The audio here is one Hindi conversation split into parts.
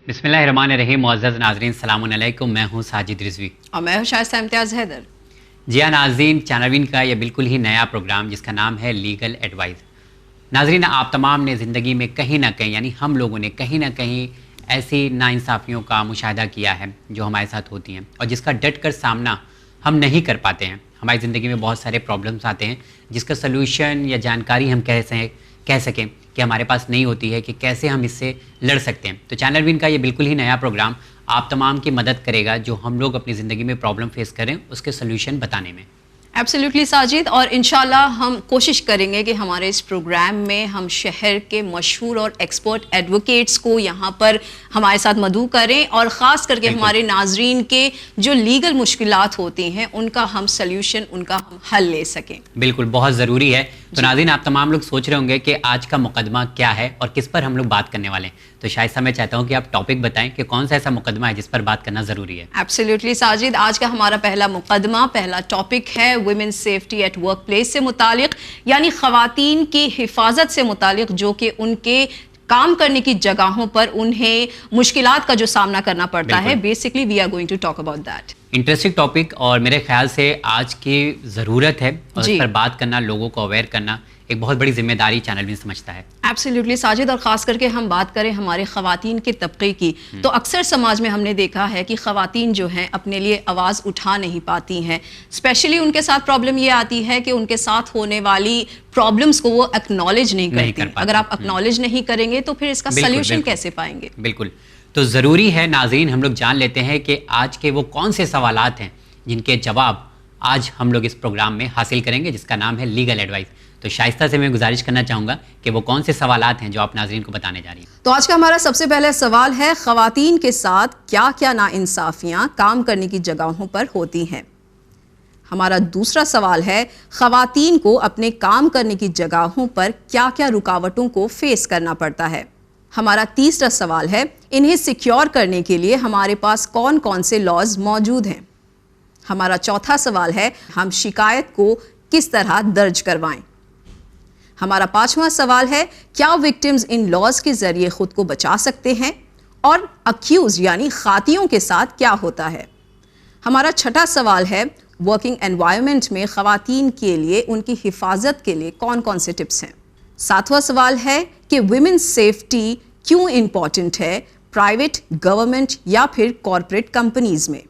बिस्मिल्लाहिर्रहमानिर्रहीम। मुअज़्ज़ज़ नाज़रीन, सलामुन अलैकुम। मैं हूँ साजिद रिज़वी और मैं हूँ शाइस्ता इम्तियाज़ हैदर। जी हाँ नाज़रीन, चैनल विन का ये बिल्कुल ही नया प्रोग्राम जिसका नाम है लीगल एडवाइस। नाज़रीन, आप तमाम ने ज़िंदगी में कहीं ना कहीं, यानी हम लोगों ने कहीं ना कहीं ऐसी नाइंसाफ़ियों का मुशाहिदा किया है जो हमारे साथ होती हैं और जिसका डट कर सामना हम नहीं कर पाते हैं। हमारी ज़िंदगी में बहुत सारे प्रॉब्लम्स आते हैं जिसका सलूशन या जानकारी हम कह सकें कि हमारे पास नहीं होती है कि कैसे हम इससे लड़ सकते हैं। तो चैनल विन का ये बिल्कुल ही नया प्रोग्राम आप तमाम की मदद करेगा जो हम लोग अपनी ज़िंदगी में प्रॉब्लम फेस करें उसके सलूशन बताने में। एब्सोल्युटली साजिद, और इंशाल्लाह हम कोशिश करेंगे कि हमारे इस प्रोग्राम में हम शहर के मशहूर और एक्सपर्ट एडवोकेट्स को यहाँ पर हमारे साथ मदऊ करें और ख़ास करके हमारे नाजरीन के जो लीगल मुश्किलात होती हैं उनका हम सल्यूशन, उनका हम हल ले सकें। बिल्कुल, बहुत ज़रूरी है। तो नाज़रीन, आप तमाम लोग सोच रहे होंगे कि आज का मुकदमा क्या है और किस पर हम लोग बात करने वाले हैं। तो शायद मैं चाहता हूँ कि आप टॉपिक बताएं कि कौन सा ऐसा मुकदमा है जिस पर बात करना ज़रूरी है। एब्सोल्युटली साजिद, आज का हमारा पहला मुकदमा, पहला टॉपिक है women safety eight work place से मुतालिक, यानी ख़वातीन की हिफाजत से मुतालिक जो कि उनके काम करने की जगहों पर उन्हें मुश्किलात का जो सामना करना पड़ता है। Basically we are going to talk about that. Interesting topic और मेरे ख्याल से आज की ज़रूरत है और इस पर बात करना, लोगों को अवेयर करना एक बहुत बड़ी जिम्मेदारी चैनल भी समझता है। एब्सोल्युटली साजिद, और ख़ास करके हम बात करें हमारे ख़वातीन के तबके की, तो अक्सर समाज में हमने देखा है कि ख़वातीन जो हैं अपने लिए आवाज़ उठा नहीं पाती हैं। स्पेशली उनके साथ प्रॉब्लम ये आती है कि उनके साथ होने वाली प्रॉब्लम्स को वो एक्नॉलेज नहीं करती। अगर आप एक्नॉलेज नहीं करेंगे तो फिर इसका सल्यूशन कैसे पाएंगे? बिल्कुल, तो ज़रूरी है नाज़रीन हम लोग जान लेते हैं कि आज के वो कौन से सवालात हैं जिनके जवाब आज हम लोग इस प्रोग्राम में हासिल करेंगे जिसका नाम है लीगल एडवाइस। तो शाइस्ता से मैं गुजारिश करना चाहूँगा कि वो कौन से सवालात हैं जो आप नाज़रीन को बताने जा रही हैं। तो आज का हमारा सबसे पहला सवाल है, ख़वातीन के साथ क्या क्या नाइंसाफ़ियाँ काम करने की जगहों पर होती हैं। हमारा दूसरा सवाल है, ख़वातीन को अपने काम करने की जगहों पर क्या क्या रुकावटों को फेस करना पड़ता है। हमारा तीसरा सवाल है, इन्हें सिक्योर करने के लिए हमारे पास कौन कौन से लॉज मौजूद हैं। हमारा चौथा सवाल है, हम शिकायत को किस तरह दर्ज करवाएं। हमारा पांचवा सवाल है, क्या विक्टिम्स इन लॉज के जरिए खुद को बचा सकते हैं और अक्यूज यानी खातियों के साथ क्या होता है। हमारा छठा सवाल है, वर्किंग एनवायरनमेंट में ख़वातीन के लिए उनकी हिफाजत के लिए कौन कौन से टिप्स हैं। सातवां सवाल है कि वुमेन सेफ्टी क्यों इम्पॉर्टेंट है प्राइवेट, गवर्नमेंट या फिर कॉरपोरेट कंपनीज में।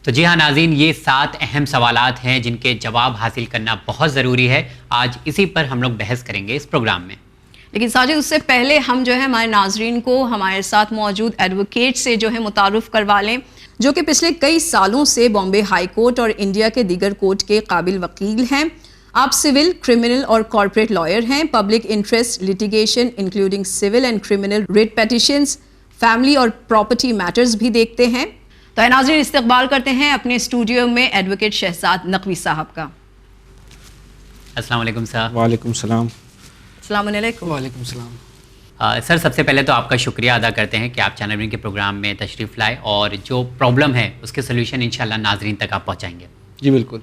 तो जी हाँ नाज़रीन, ये 7 अहम सवालात हैं जिनके जवाब हासिल करना बहुत ज़रूरी है। आज इसी पर हम लोग बहस करेंगे इस प्रोग्राम में। लेकिन साजिद, उससे पहले हम जो है हमारे नाजरीन को हमारे साथ मौजूद एडवोकेट से जो है मुतारुफ करवा लें, जो कि पिछले कई सालों से बॉम्बे हाई कोर्ट और इंडिया के दीगर कोर्ट के काबिल वकील हैं। आप सिविल, क्रिमिनल और कॉर्पोरेट लॉयर हैं। Public interest litigation including civil and criminal writ petitions, family और प्रॉपर्टी मैटर्स भी देखते हैं। तो नाज़रीन, इस्तकबाल करते हैं अपने स्टूडियो में एडवोकेट शहजाद नकवी साहब का। अस्सलाम वालेकुम सर। वालेकुम सलाम। अस्सलाम वालेकुम। वालेकुम सलाम। सर, सबसे पहले तो आपका शुक्रिया अदा करते हैं कि आप चैनल विन के प्रोग्राम में तशरीफ़ लाए और जो प्रॉब्लम है उसके सलूशन इंशाल्लाह नाजरीन तक आप पहुँचाएंगे। जी बिल्कुल,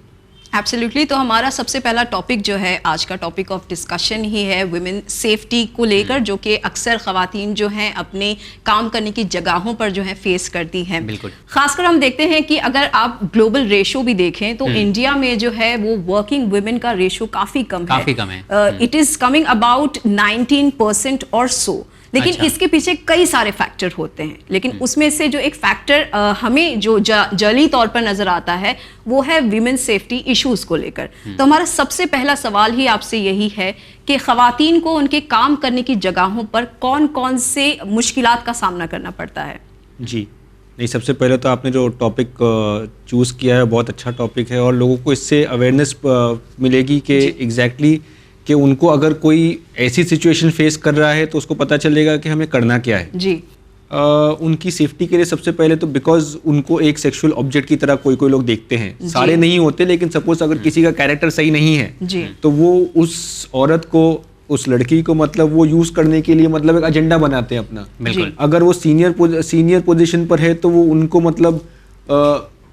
एब्सोल्युटली। तो हमारा सबसे पहला टॉपिक जो है, आज का टॉपिक ऑफ डिस्कशन ही है वुमेन सेफ्टी को लेकर, जो कि अक्सर ख़वातीन जो हैं अपने काम करने की जगहों पर जो है फेस करती हैं। बिल्कुल, खासकर हम देखते हैं कि अगर आप ग्लोबल रेशो भी देखें तो इंडिया में जो है वो वर्किंग वुमेन का रेशो काफ़ी कम है। इट इज़ कमिंग अबाउट 19% और सो। लेकिन इसके पीछे कई सारे फैक्टर होते हैं, लेकिन उसमें से जो एक फैक्टर हमें जो जली तौर पर नजर आता है वो है विमेन सेफ्टी इश्यूज को लेकर। तो हमारा सबसे पहला सवाल ही आपसे यही है कि ख़वातीन को उनके काम करने की जगहों पर कौन कौन से मुश्किलात का सामना करना पड़ता है। जी नहीं, सबसे पहले तो आपने जो टॉपिक चूज़ किया है बहुत अच्छा टॉपिक है और लोगों को इससे अवेयरनेस मिलेगी कि एग्जैक्टली कि उनको अगर कोई ऐसी सिचुएशन फेस कर रहा है तो उसको पता चलेगा कि हमें करना क्या है। जी, उनकी सेफ्टी के लिए सबसे पहले तो बिकॉज उनको एक सेक्सुअल ऑब्जेक्ट की तरह कोई कोई लोग देखते हैं, सारे नहीं होते, लेकिन सपोज अगर किसी का कैरेक्टर सही नहीं है जी, तो वो उस औरत को, उस लड़की को मतलब वो यूज करने के लिए मतलब एक एजेंडा बनाते हैं अपना। बिल्कुल। अगर वो सीनियर पोजीशन पर है तो वो उनको मतलब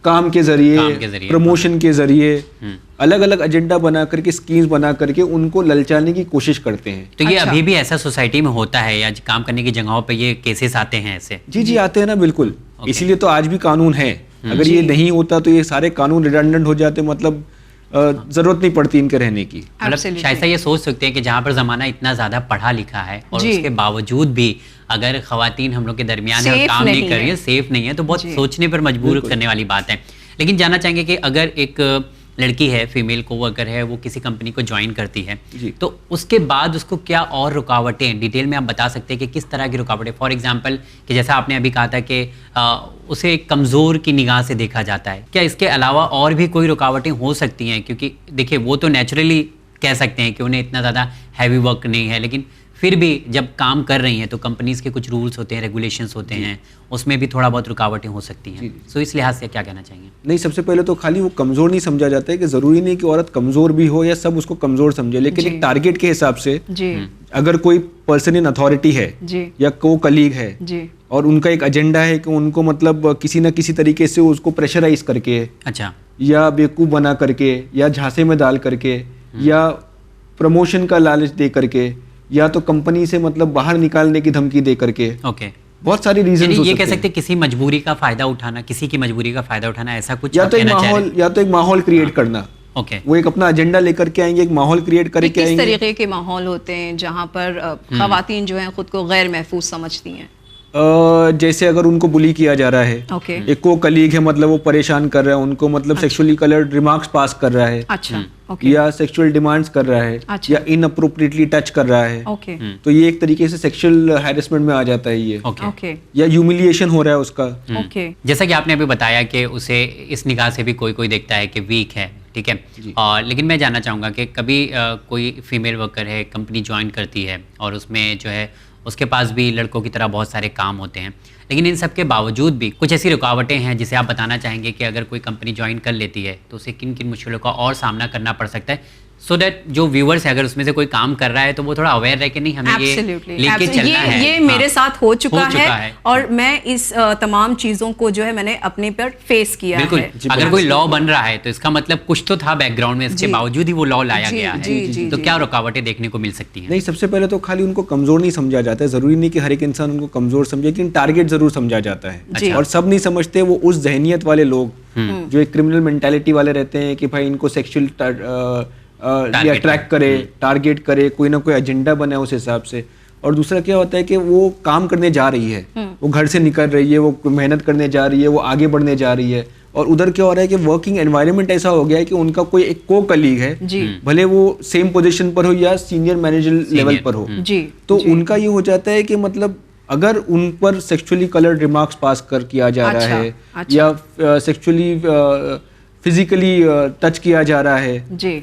काम के जरिए, प्रमोशन के जरिए अलग अलग एजेंडा बना करके, स्कीम्स बना करके उनको ललचाने की कोशिश करते हैं। तो ये अभी भी ऐसा सोसाइटी में होता है या काम करने की जगहों पे ये केसेस आते हैं ऐसे? जी आते हैं ना, बिल्कुल। इसीलिए तो आज भी कानून है। अगर ये नहीं होता तो ये सारे कानून रिडंडेंट हो जाते, मतलब जरूरत नहीं पड़ती इनके रहने की। मतलब शायद ये सोच सकते हैं कि जहाँ पर जमाना इतना ज्यादा पढ़ा लिखा है और उसके बावजूद भी अगर खवातीन हम लोग के दरमियान है और काम नहीं कर रही है, सेफ नहीं है, तो बहुत सोचने पर मजबूर करने वाली बात है। लेकिन जानना चाहेंगे कि अगर एक लड़की है, फीमेल को अगर है, वो किसी कंपनी को ज्वाइन करती है तो उसके बाद उसको क्या और रुकावटें, डिटेल में आप बता सकते हैं कि किस तरह की रुकावटें? फॉर एग्जांपल कि जैसा आपने अभी कहा था कि उसे एक कमज़ोर की निगाह से देखा जाता है, क्या इसके अलावा और भी कोई रुकावटें हो सकती हैं? क्योंकि देखिए वो तो नेचुरली कह सकते हैं कि उन्हें इतना ज़्यादा हैवी वर्क नहीं है, लेकिन फिर भी जब काम कर रही हैं तो कंपनीज के कुछ रूल्स होते हैं, रेगुलेशंस होते हैं, उसमें भी थोड़ा बहुत रुकावटें हो सकती हैं। सो इस लिहाज से क्या कहना चाहेंगे? नहीं, सबसे पहले तो खाली वो कमज़ोर नहीं समझा जाता है कि ज़रूरी नहीं कि औरत कमज़ोर भी हो या सब उसको कमज़ोर समझे, लेकिन एक टारगेट के हिसाब से अगर कोई पर्सन इन अथॉरिटी है या को कलीग है और उनका एक एजेंडा है कि उनको मतलब किसी ना किसी तरीके से उसको प्रेशराइज करके, अच्छा, या बेवकूफ़ बना करके, या झांसे में डाल करके, या प्रमोशन का लालच दे करके, या तो कंपनी से मतलब बाहर निकालने की धमकी दे करके, बहुत सारी रीजन ये कह सकते हैं किसी मजबूरी का फायदा उठाना, किसी की मजबूरी का फायदा उठाना, ऐसा कुछ? या तो एक माहौल क्रिएट करना। वो एक अपना एजेंडा लेकर के आएंगे, एक माहौल क्रिएट करके आएंगे। किस तरीके के माहौल होते हैं जहाँ पर खवातीन जो हैं खुद को गैर महफूज समझती हैं? जैसे अगर उनको बुली किया जा रहा है, एक को कलीग है, मतलब वो परेशान कर रहा है उनको, मतलब सेक्सुअली कलर्ड रिमार्क्स पास कर रहा है, या सेक्सुअल डिमांड्स कर रहा है, या इनअप्रोप्रिएटली टच कर रहा है, तो ये एक तरीके से सेक्सुअल हैरेसमेंट में आ जाता है ये। या ह्यूमिलिएशन हो रहा है उसका। जैसा कि आपने अभी बताया कि उसे इस निगाह से भी कोई कोई देखता है कि वीक है, ठीक है, और लेकिन मैं जानना चाहूँगा कि कभी कोई फीमेल वर्कर है, कंपनी ज्वाइन करती है और उसमें जो है उसके पास भी लड़कों की तरह बहुत सारे काम होते हैं, लेकिन इन सब के बावजूद भी कुछ ऐसी रुकावटें हैं जिसे आप बताना चाहेंगे कि अगर कोई कंपनी ज्वाइन कर लेती है तो उसे किन किन मुश्किलों का और सामना करना पड़ सकता है, सो दैट जो व्यूअर्स है अगर उसमें से कोई काम कर रहा है तो वो थोड़ा अवेयर रहे कि नहीं हमें ये लेके चलना है। ये मेरे साथ हो चुका है और मैं इस तमाम चीजों को जो है मैंने अपने पर फेस किया है। अगर कोई लॉ बन रहा है तो इसका मतलब कुछ तो था बैकग्राउंड में, इसके बावजूद ही वो लॉ लाया गया है, तो क्या रुकावटें देखने को मिल सकती हैं? नहीं, सबसे पहले तो खाली उनको कमजोर नहीं समझा जाता है, जरूरी नहीं कि हर एक इंसान उनको कमजोर समझे, लेकिन टारगेट जरूर समझा जाता है। और सब नहीं समझते, वो उस जहनियत वाले लोग जो एक क्रिमिनल मेंटालिटी वाले रहते हैं कि भाई इनको सेक्सुअल अट्रैक्ट करे, टारगेट करे, कोई ना कोई एजेंडा बना उस हिसाब से। और दूसरा क्या होता है कि वो काम करने जा रही है, वो घर से निकल रही है, वो मेहनत करने जा रही है, वो आगे बढ़ने जा रही है, और उधर क्या हो रहा है कि वर्किंग एनवायरनमेंट ऐसा हो गया है कि उनका कोई एक को कलीग है, भले वो सेम पोजीशन पर हो या सीनियर मैनेजर लेवल पर हो, तो उनका ये हो जाता है कि मतलब अगर उन पर सेक्सुअली कलर्ड रिमार्क्स पास किया जा रहा है, या सेक्सुअली फिजिकली टच किया जा रहा है,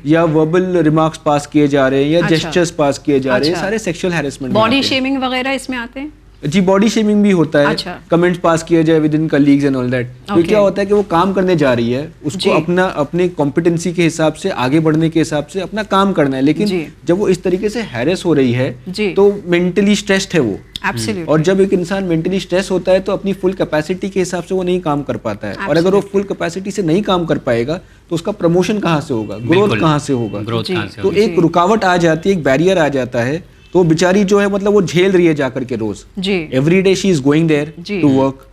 या वर्बल रिमार्क्स पास किए जा रहे हैं, या जेस्चर्स पास किए जा रहे हैं, सारे सेक्सुअल हैरेसमेंट। बॉडी शेमिंग वगैरह इसमें आते हैं? जी, बॉडी शेमिंग भी होता है, कमेंट्स पास किए जाए with in colleagues and all that. तो क्या होता है कि वो काम करने जा रही है, उसको अपने कॉम्पिटेंसी के हिसाब से, आगे बढ़ने के हिसाब से अपना काम करना है, लेकिन जब वो इस तरीके से हैरेस हो रही है तो मेंटली स्ट्रेस्ड है वो। और जब एक इंसान मेंटली स्ट्रेस होता है तो अपनी फुल कैपेसिटी के हिसाब से वो नहीं काम कर पाता है, और अगर वो फुल कैपेसिटी से नहीं काम कर पाएगा तो उसका प्रमोशन कहाँ से होगा, ग्रोथ कहाँ से होगा? तो एक रुकावट आ जाती है, एक बैरियर आ जाता है, तो बेचारी जो है मतलब वो झेल रही है जाकर के रोज। Every day she is going there to work,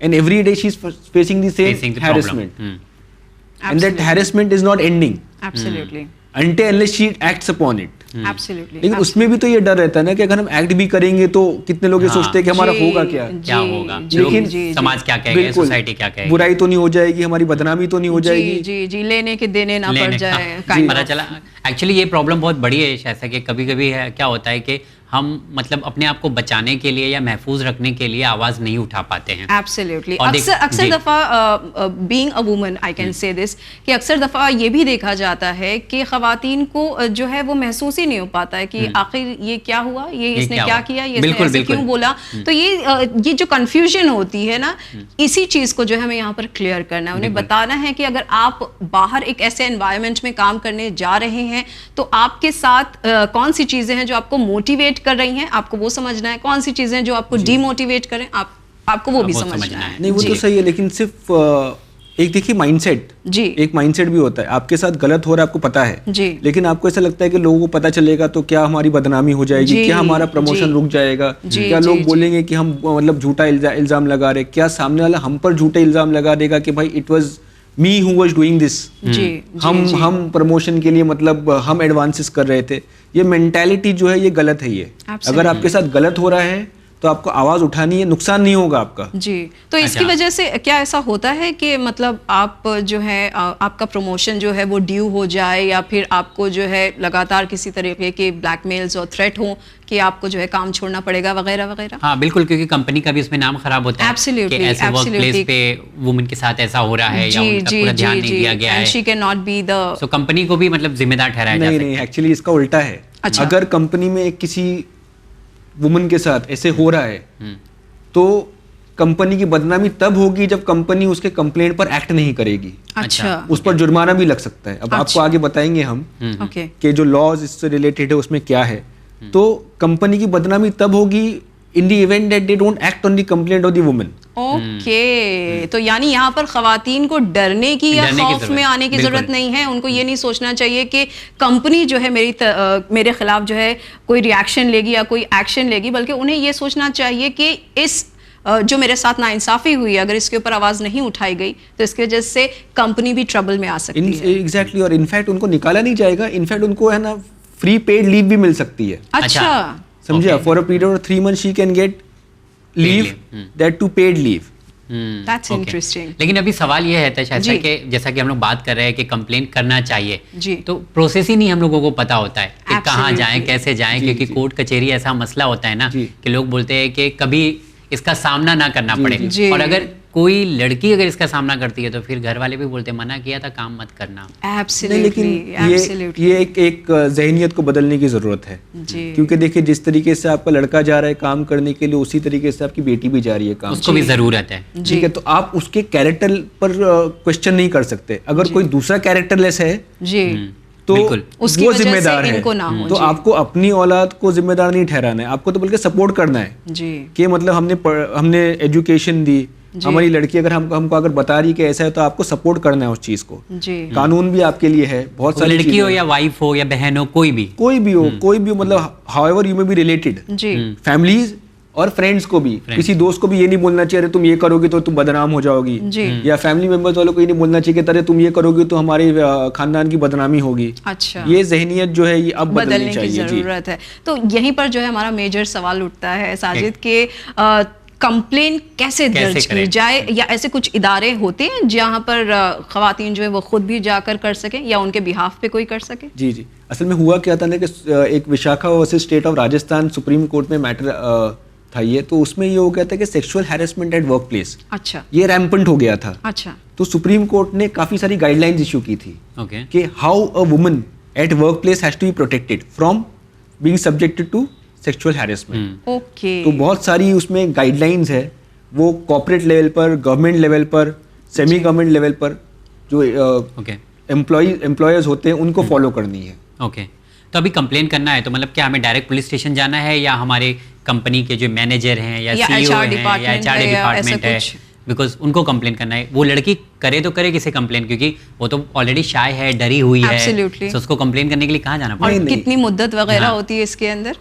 and every day she is facing the same harassment, and that harassment is not ending until unless she acts upon it. लेकिन उसमें भी तो ये डर रहता है ना कि अगर हम एक्ट भी करेंगे तो कितने लोग ये सोचते हैं कि हमारा होगा क्या होगा, लेकिन समाज क्या कहेगा, सोसाइटी क्या कहेगी, बुराई तो नहीं हो जाएगी, हमारी बदनामी तो नहीं हो जाएगी। जी, लेने के देने ना पड़ जाए। पता चला एक्चुअली ये प्रॉब्लम बहुत बड़ी है, ऐसा कि कभी कभी क्या होता है कि हम मतलब अपने आप को बचाने के लिए या महफूज रखने के लिए आवाज नहीं उठा पाते हैं। एब्सोल्युटली। अक्सर दफा being a woman I can say this कि अक्सर दफा ये भी देखा जाता है कि खवातीन को जो है वो महसूस ही नहीं हो पाता है कि आखिर ये क्या हुआ, ये इसने क्या किया, ये इसने ऐसे क्यों बोला। तो ये जो कंफ्यूजन होती है ना, इसी चीज को जो है हमें यहाँ पर क्लियर करना है, उन्हें बताना है कि अगर आप बाहर एक ऐसे एनवायरनमेंट में काम करने जा रहे हैं तो आपके साथ कौन सी चीजें हैं जो आपको मोटिवेट कर रही हैं, आपको वो समझना है, कौन सी चीजें जो आपको डीमोटिवेट करें आपको वो भी समझना है। नहीं, वो तो सही है, लेकिन सिर्फ एक देखिए माइंडसेट, जी, एक माइंडसेट भी होता है। आपके साथ गलत हो रहा है, आपको पता है, जी, लेकिन आपको ऐसा लगता है कि लोगों को पता चलेगा तो क्या हमारी बदनामी हो जाएगी, जी, क्या हमारा प्रमोशन जी, रुक जाएगा, जी, क्या जी, लोग जी, बोलेंगे कि हम मतलब झूठा इल्जाम लगा रहे, क्या सामने वाला हम पर झूठा इल्जाम लगा देगा कि भाई it was me who was doing this, जी, हम प्रमोशन के लिए मतलब हम एडवांसेस कर रहे थे। ये मेंटालिटी जो है ये गलत है। ये अगर आपके साथ गलत हो रहा है तो आपको आवाज उठानी है, नुकसान नहीं होगा आपका। जी, तो इसकी वजह से क्या ऐसा होता है कि मतलब आप जो है आपका प्रमोशन जो है वो ड्यू हो जाए, या फिर आपको जो है लगातार किसी तरीके के ब्लैकमेल्स और थ्रेट हो कि आपको जो है काम छोड़ना पड़ेगा वगैरह वगैरह? हाँ बिल्कुल, क्योंकि कंपनी का भी उसमें नाम खराब होता है Absolutely, कि ऐसे वर्क प्लेस पे वुमन के साथ ऐसा हो रहा है या उनका पूरा ध्यान नहीं दिया गया है, she can not be the, so company को भी मतलब जिम्मेदार ठहराया जा सकता है। नहीं, एक्चुअली इसका उल्टा है। अच्छा। अगर कंपनी में किसी वुमन के साथ ऐसे हो रहा है तो कंपनी की बदनामी तब होगी जब कंपनी उसके कंप्लेंट पर एक्ट नहीं करेगी। अच्छा, उस पर जुर्माना भी लग सकता है। अब आपको आगे बताएंगे हम ओके, कि जो लॉज इससे रिलेटेड है उसमें क्या है। तो कंपनी की बदनामी तब होगी in the event that they don't act on the complaint of the woman. Okay, तो यानी यहाँ पर खवातीन को डरने की या खौफ में आने की जरूरत नहीं है। उनको ये नहीं सोचना चाहिए कि कंपनी जो है मेरे खिलाफ जो है कोई रिएक्शन लेगी या कोई एक्शन लेगी, बल्कि उन्हें ये सोचना चाहिए कि इस जो मेरे साथ नाइंसाफी हुई, अगर इसके ऊपर आवाज नहीं उठाई गई तो इसकी वजह से कंपनी भी ट्रबल में आ सकती है। एग्जैक्टली, और इनफैक्ट उनको निकाला नहीं जाएगा, इनफैक्ट उनको है ना फ्री पेड लीव भी मिल सकती है। अच्छा, समझिए, for a period of 3 months she can get leave, that to paid leave. That's interesting. लेकिन अभी सवाल ये है तशा कि जैसा कि हम लोग बात कर रहे हैं कि कंप्लेंट करना चाहिए जी, तो प्रोसेस ही नहीं हम लोगों को पता होता है कि कहाँ Absolutely. जाएं, कैसे जाएं, क्योंकि कोर्ट कचहरी ऐसा मसला होता है ना कि लोग बोलते हैं कि कभी इसका सामना ना करना पड़े, और अगर कोई लड़की अगर इसका सामना करती है तो फिर घर वाले भी बोलते हैं मना किया था, काम मत करना। लेकिन ये एक ज़हनियत को बदलने की ज़रूरत है जी, क्योंकि देखिए जिस तरीके से आपका लड़का जा रहा है काम करने के लिए, उसी तरीके से आपकी बेटी भी जा रही है काम, उसको भी ज़रूरत है। ठीक है, तो आप उसके कैरेक्टर पर क्वेश्चन नहीं कर सकते। अगर कोई दूसरा कैरेक्टरलेस है जी, तो उसकी वो वजह से जिम्मेदार है। इनको ना हो। तो आपको अपनी औलाद को जिम्मेदार नहीं ठहराना है, आपको तो बल्कि सपोर्ट करना है जी, कि मतलब हमने एजुकेशन दी, हमारी लड़की अगर हमको अगर बता रही कि ऐसा है तो आपको सपोर्ट करना है उस चीज को। जी, कानून भी आपके लिए है, बहुत सारी लड़की हो या वाइफ हो या बहन हो, कोई भी हो, मतलब however you may be related, जी, फैमिलीज और फ्रेंड्स को भी, किसी दोस्त को भी ये नहीं बोलना चाहिए तुम ये करोगे तो तुम बदनाम हो जाओगी, या फैमिली मेंबर्स वालों को ये नहीं बोलना चाहिए कि तुम ये करोगे तो हमारे खानदान की बदनामी होगी। अच्छा, ये ज़हनियत जो है ये अब बदलने की चाहिए। जरूरत है। तो यहीं पर जो है हमारा मेजर सवाल उठता है साजिद के कंप्लेन कैसे दर्ज की जाए, या ऐसे कुछ इदारे होते हैं जहाँ पर खवातीन जो है वो खुद भी जाकर कर सकें या उनके बिहाफ पे कोई कर सके? जी, असल में हुआ क्या था ना कि एक Vishakha versus state of Rajasthan supreme court में मैटर था ये, तो उसमें ये हो गया था कि sexual harassment eight work place, अच्छा, ये रैम्पेंट हो गया था। अच्छा, तो सुप्रीम कोर्ट ने काफी सारी गाइडलाइंस इशू की थी कि how a woman at work place has to be protected from being subjected to sexual harassment. Okay, तो बहुत सारी उसमें गाइडलाइंस है, वो कॉर्पोरेट लेवल पर, गवर्नमेंट लेवल पर, सेमी गवर्नमेंट लेवल पर जो एम्प्लॉयर्स होते हैं उनको फॉलो करनी है। ओके, तो अभी कंप्लेन करना है तो मतलब क्या हमें डायरेक्ट पुलिस स्टेशन जाना है या हमारे कंपनी के जो मैनेजर हैं या CEO हैं या HR डिपार्टमेंट है, बिकॉज उनको कंप्लेन करना है? वो लड़की करे तो करे किसे कंप्लेन, क्योंकि वो तो ऑलरेडी शाय है, डरी हुई है, तो उसको कंप्लेन करने के लिए कहाँ जाना पड़ेगा? और कितनी मुद्दत वगैरह होती है इसके अंदर?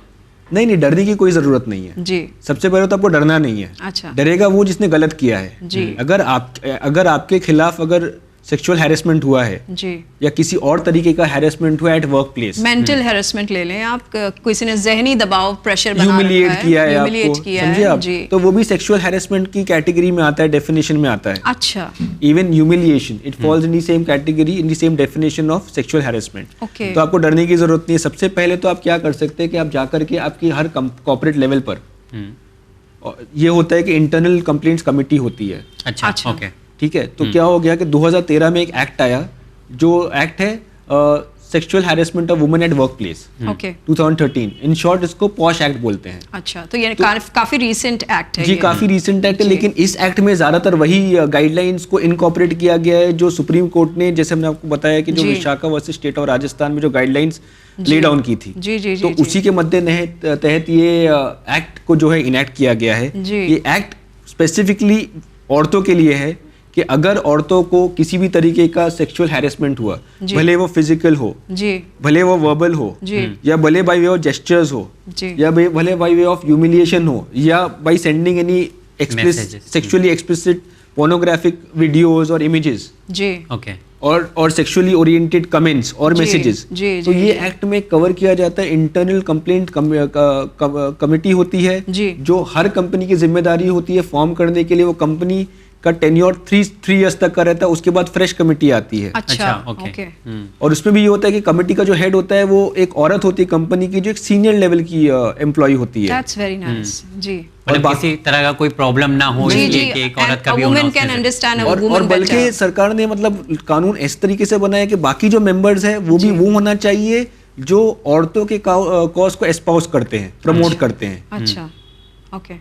नहीं, डरने की कोई जरूरत नहीं है जी। सबसे पहले तो आपको डरना नहीं है। अच्छा, डरेगा वो जिसने गलत किया है जी। अगर आपके खिलाफ अगर सेक्सुअल हैरेसमेंट हुआ है जी, या किसी और तरीके का हैरेसमेंट हुआ eight work place, mental harassment ले लें आप, किसी ने जहनी दबाव, प्रेशर बना ह्यूमिलिएट रखा है, किया है ह्यूमिलिएट आपको, किया समझे है, आप, जी। तो वो भी सेक्सुअल हैरेसमेंट की कैटेगरी में आता है, डेफिनेशन में आता है। अच्छा, even humiliation it falls in the same category, in the same definition of sexual harassment. Okay, तो आपको डरने की जरूरत नहीं है। सबसे पहले तो आप क्या कर सकते हैं कि आप जाकर के आपकी हर कॉर्पोरेट लेवल पर ये होता है कि इंटरनल कंप्लेंट्स कमेटी होती है। अच्छा, ओके, ठीक है, तो क्या हो गया कि 2013 में एक एक्ट आया, जो एक्ट है sexual harassment of women at work place, okay, 2013। In short इसको पॉश एक्ट बोलते हैं। अच्छा, तो ये काफी रीसेंट एक्ट है जी, ये। काफी रीसेंट एक्ट है, लेकिन इस एक्ट में ज्यादातर वही गाइडलाइंस को इनकॉर्पोरेट किया गया है जो सुप्रीम कोर्ट ने, जैसे हमने आपको बताया कि जो Vishakha versus state of Rajasthan में जो गाइडलाइंस ले डाउन की थी, जी जी तो जी, उसी के मद्दे तहत ये एक्ट को जो है इनैक्ट किया गया है। जी। ये एक्ट स्पेसिफिकली औरतों के लिए है कि अगर औरतों को किसी भी तरीके का सेक्सुअल हैरेसमेंट हुआ, जी। भले वो फिजिकल हो, जी भले वो वर्बल हो, जी या भले बाय वे ऑफ जेस्चर्स हो, जी या भले बाय वे ऑफ ह्यूमिलिएशन हो, या by sending any Messages. Sexually explicit pornographic videos और इमेजेस ओके और सेक्सुअली ओरिएंटेड कमेंट्स और जी, मैसेजेस, जी, तो जी, ये जी। एक्ट में कवर किया जाता है। इंटरनल कंप्लेंट कमेटी होती है जी। जो हर कंपनी की जिम्मेदारी होती है फॉर्म करने के लिए। वो कंपनी का टेन्योर 3 इयर्स तक का रहता है, उसके बाद फ्रेश कमेटी आती है। अच्छा ओके ओके और उसमें भी ये होता है कि कमेटी का जो हेड होता है वो एक औरत होती है कंपनी की, जो एक सीनियर लेवल की एम्प्लॉय होती है। दैट्स वेरी नाइस जी मतलब बाकी- किसी तरह का कोई प्रॉब्लम ना हो जी इसलिए जी कि एक औरत का भी वुमेन होना कैन उसमें अंडरस्टैंड अ और वुमन बल्कि बेटर सरकार ने मतलब कानून इस तरीके से बनाया कि बाकी जो मेंबर्स हैं वो भी वो होना चाहिए जो औरतों के कॉज को एस्पाउस करते हैं, प्रमोट करते हैं। अच्छा ओके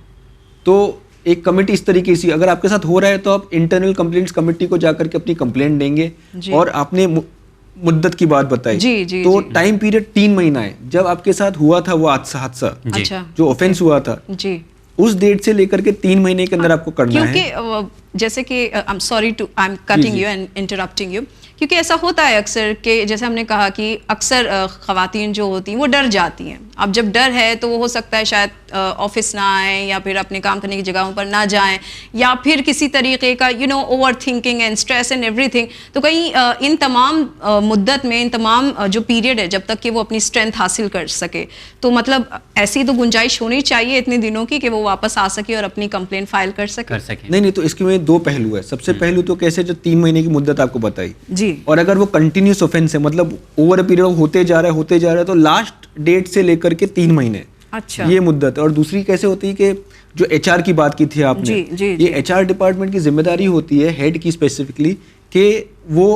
तो एक कमेटी इस तरीके से, अगर आपके साथ हो रहा है तो आप इंटरनल कंप्लेंट्स कमेटी को जाकर के अपनी कंप्लेंट देंगे जी। और आपने मुद्दत की बात बताई, जी, जी, तो जी। टाइम पीरियड 3 महीना है। जब आपके साथ हुआ था वो हादसा जी। अच्छा जो ऑफेंस हुआ था, जी उस डेट से लेकर के 3 महीने के अंदर आपको करना क्योंकि है। जैसे कि I am sorry to I am cutting you and interrupting you, क्योंकि ऐसा होता है अक्सर कि जैसे हमने कहा कि अक्सर ख़वातीन जो होती हैं वो डर जाती हैं। अब जब डर है तो वो हो सकता है शायद ऑफिस ना आएँ या फिर अपने काम करने की जगहों पर ना जाएं, या फिर किसी तरीके का over thinking and stress and everything. तो कहीं इन तमाम मुद्दत में, इन तमाम जो पीरियड है जब तक कि वो अपनी स्ट्रेंथ हासिल कर सके, तो मतलब ऐसी तो गुंजाइश होनी चाहिए इतने दिनों की कि वो वापस आ सके और अपनी कंप्लेंट फाइल कर सके। नहीं, तो इसके में 2 पहलू है। सबसे पहलू तो कैसे जो 3 महीने की मुद्दत आपको बताई, जी और अगर वो कंटिन्यूस ऑफेंस है, मतलब ओवर अ पीरियड होते जा रहा है तो लास्ट डेट से लेकर के 3 महीने, अच्छा ये मुद्दत है। और दूसरी कैसे होती है कि जो एचआर की बात की थी आपने, जी, जी, ये जी। एचआर डिपार्टमेंट की जिम्मेदारी होती है, हेड की स्पेसिफिकली, कि वो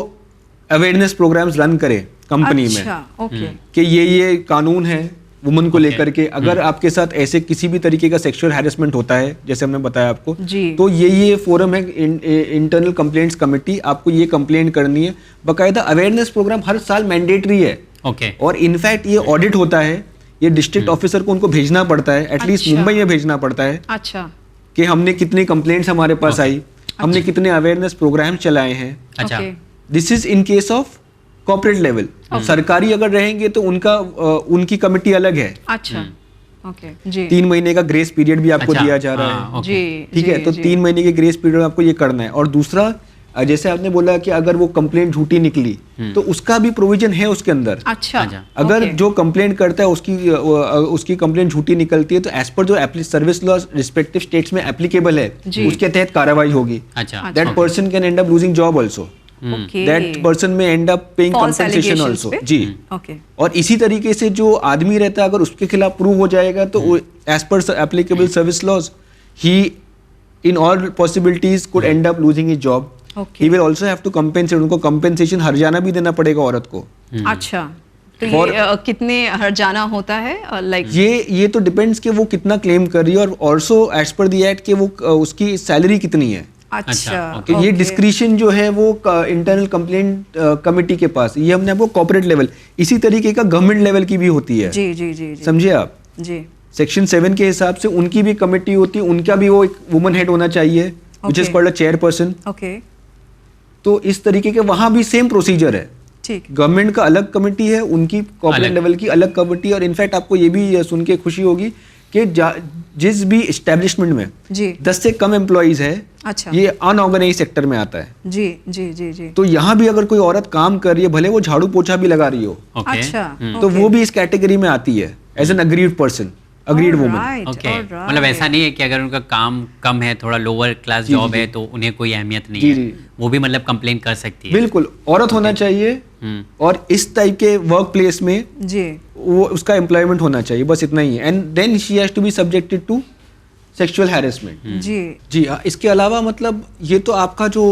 अवेयरनेस प्रोग्राम्स रन करे कंपनी में अच्छा ओके कि ये कानून है वुमन को लेकर के। अगर आपके साथ ऐसे किसी भी तरीके का सेक्सुअल हैरेसमेंट होता है, जैसे हमने बताया आपको, जी। तो ये फोरम है इंटरनल कंप्लेंट्स कमेटी, आपको ये कंप्लेंट करनी है। बाकायदा अवेयरनेस प्रोग्राम हर साल मैंडेटरी है, ओके और इनफैक्ट ये ऑडिट होता है, ये डिस्ट्रिक्ट ऑफिसर को उनको भेजना पड़ता है, एटलीस्ट अच्छा। मुंबई में भेजना पड़ता है अच्छा कि हमने कितनी कंप्लेंट्स हमारे पास आई, हमने कितने अवेयरनेस प्रोग्राम चलाए हैं। अच्छा okay this is in case of corporate level. सरकारी अगर रहेंगे तो उनकी कमिटी अलग है। अच्छा ओके जी 3 महीने का ग्रेस पीरियड भी आपको अच्छा, दिया जा रहा हाँ, है, ओके। जी ठीक है। जी, तो जी। 3 महीने के ग्रेस पीरियड में आपको ये करना है। और दूसरा, जैसे आपने बोला कि अगर वो कंप्लेंट झूठी निकली तो उसका भी प्रोविजन है उसके अंदर। अच्छा अच्छा। अगर ओके। जो कंप्लेंट करता है उसकी कंप्लेंट झूठी निकलती है तो एज पर जो सर्विस लॉ रिस्पेक्टिव स्टेट्स में एप्लीकेबल है, जी। उसके तहत कार्रवाई होगी। अच्छा that person can end up losing job also, okay that person may end up paying False compensation allegations also. Pay? जी। ओके और इसी तरीके से जो आदमी रहता है, अगर उसके खिलाफ प्रूव हो जाएगा तो as per applicable service laws he in all possibilities could end up losing his job. Okay he will also have to compensate, उनको कंपेंसेशन हर्जाना भी देना पड़ेगा औरत को। अच्छा तो For- ये कितने हर जाना होता है लाइक ये तो डिपेंड्स कि वो कितना क्लेम कर रही है, और also as per the act कि वो उसकी सैलरी कितनी है। अच्छा ओके। कि ये डिस्क्रिशन जो है वो इंटरनल कंप्लेंट कमेटी के पास, ये हमने आपको कॉर्पोरेट लेवल, इसी तरीके का गवर्नमेंट लेवल की भी होती है। जी जी जी जी समझे आप? जी सेक्शन 7 के हिसाब से उनकी भी कमेटी होती है, उनका भी वो एक वुमन हेड होना चाहिए, which is Okay. Called a chairperson. Okay तो इस तरीके के वहां भी सेम प्रोसीजर है। ठीक गवर्नमेंट का अलग कमेटी है, उनकी कॉर्पोरेट अलग। लेवल की अलग कमेटी। और इनफैक्ट आपको ये भी सुन के खुशी होगी कि जिस भी एस्टेब्लिशमेंट में जी 10 से कम एम्प्लॉइज है, अच्छा ये अनऑर्गेनाइज सेक्टर में आता है। जी जी जी जी तो यहाँ भी अगर कोई औरत काम कर रही है, भले वो झाड़ू पोछा भी लगा रही हो, ओके अच्छा तो वो भी इस कैटेगरी में आती है as an aggrieved person, aggrieved woman. Okay मतलब ऐसा नहीं है कि अगर उनका काम कम है, थोड़ा लोअर क्लास जी, जॉब जी, है तो उन्हें कोई अहमियत नहीं जी, है, जी। वो भी मतलब कंप्लेन कर सकती है। बिल्कुल, औरत होना चाहिए, और इस टाइप के वर्क प्लेस में जी वो उसका एम्प्लॉयमेंट होना चाहिए, बस इतना ही है। And then she has to be subjected to sexual harassment. जी जी हाँ। इसके अलावा मतलब ये तो आपका जो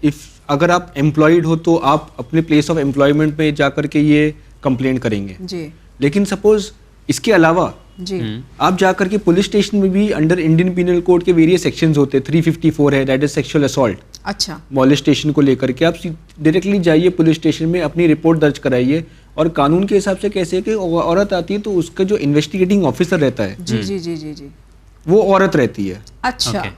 इफ अगर आप एम्प्लॉयड हो तो आप अपने प्लेस ऑफ एम्प्लॉयमेंट में जाकर के ये कंप्लेंट करेंगे। जी लेकिन सपोज इसके अलावा जी आप जाकर के पुलिस स्टेशन में भी अंडर इंडियन पीनल कोड के वेरियस सेक्शंस होते हैं। 354 है, दैट इज सेक्सुअल असॉल्ट, अच्छा मॉलेस्टेशन को लेकर के। आप डायरेक्टली जाइए पुलिस स्टेशन में, अपनी रिपोर्ट दर्ज कराइए। और कानून के हिसाब से कैसे है कि औरत आती है तो उसका जो इन्वेस्टिगेटिंग ऑफिसर रहता है जी जी जी जी जी वो औरत रहती है। अच्छा ओके।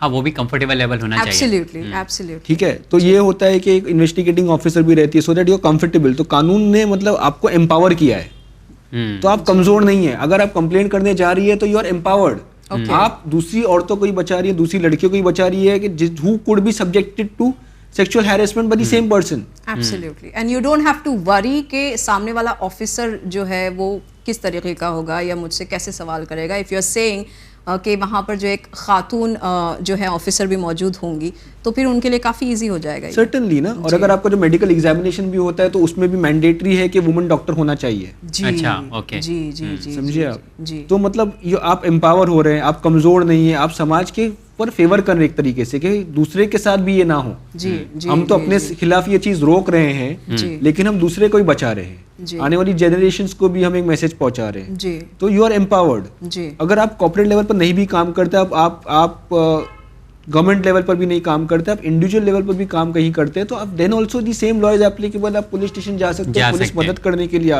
हाँ, वो भी कंफर्टेबल लेवल होना चाहिए। Absolutely, absolutely. ठीक है, तो ये होता है कि एक इन्वेस्टिगेटिंग ऑफिसर भी रहती है सो दैट यू कंफर्टेबल। तो कानून ने मतलब आपको एम्पावर किया है, तो आप कमजोर नहीं है। अगर आप कंप्लेंट करने जा रही है तो यू आर एम्पावर्ड। आप दूसरी औरतों को ही बचा रही है, दूसरी लड़कियों को ही बचा रही है कि who could be subjected to sexual harassment by the same person. Absolutely, and you don't have to worry कि सामने वाला ऑफिसर जो है वो किस तरीके का होगा या मुझसे कैसे सवाल करेगा। इफ़ यू आर सेइंग कि वहाँ पर जो एक खातून जो है ऑफिसर भी मौजूद होंगी तो फिर उनके लिए काफ़ी इजी हो जाएगा। सर्टेनली ना। और अगर आपका जो मेडिकल एग्जामिनेशन भी होता है तो उसमें भी मैंडेटरी है कि वुमन डॉक्टर होना चाहिए। जी, अच्छा, ओके। जी जी जी, समझिए आप। जी। तो मतलब आप एम्पावर हो रहे हैं, आप कमजोर नहीं है, आप समाज के पर फेवर कर रहे हैं एक तरीके से कि दूसरे के साथ भी ये ना हो। जी जी, हम तो अपने खिलाफ ये चीज रोक रहे हैं, जी, लेकिन हम दूसरे को ही बचा रहे हैं, आने वाली जनरेशंस को भी हम एक मैसेज पहुंचा रहे हैं। जी तो यू आर एम्पावर्ड। जी, अगर आप कॉर्पोरेट लेवल पर नहीं भी काम करते, आप गवर्नमेंट लेवल पर भी नहीं काम करते, आप इंडिविजुअल लेवल पर भी काम कहीं करते हैं, तो आप then also the same law is applicable. आप पुलिस स्टेशन जा सकते हैं, पुलिस मदद करने के लिए